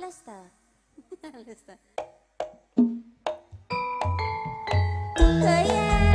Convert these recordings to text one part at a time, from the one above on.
Halus ta. Halus ta. Goyang.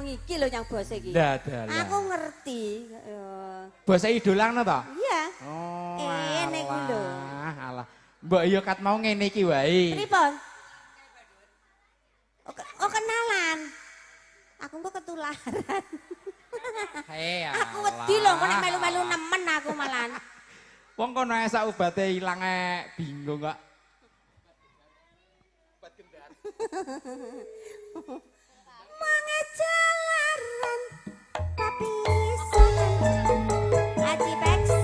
Iki lho yang bos iki. Aku ngerti. Bos idolane to? Iya. Oh. Ngene iki lho. Alah. Mbok yo kat mau ngene iki wae. Pripun? Oh kenalan. Aku kok ketularan. Aku wedi lho kok nek melu-melu nemen aku malan. Wong kono ae sak obate ilange bingung kok. Obat gendar. Mangejalaran tapi seneng aji beksa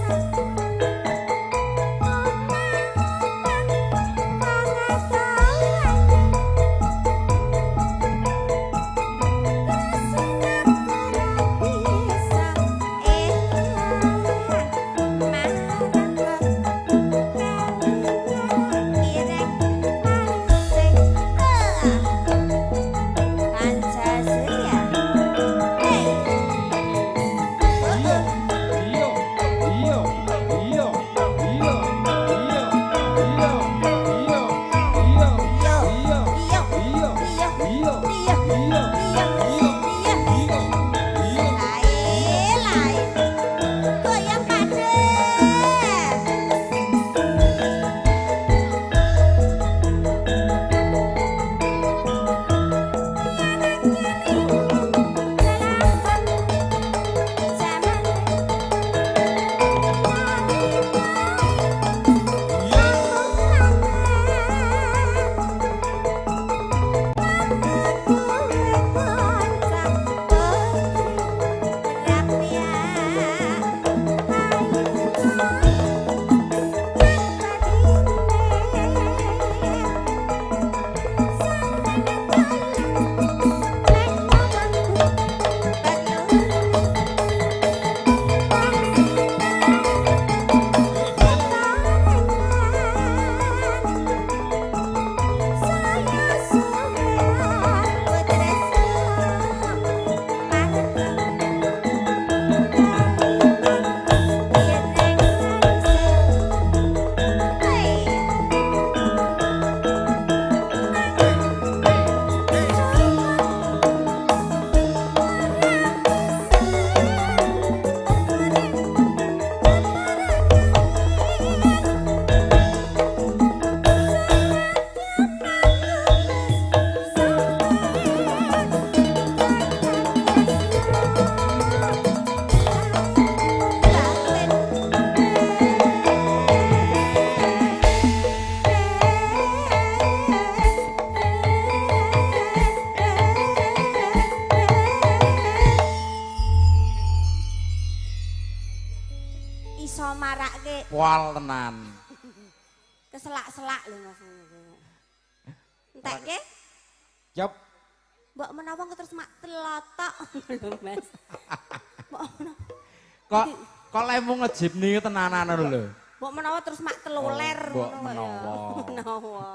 iso marake pol tenan. Keselak-selak lho Mas. Entekke? Yop. Mbok menawa terus mak telotok lho Mas. Kok lemu ngejip nih tenanan lho. Mbok menawa terus mak teluler ngono ya. Mbok menawa. Menawa.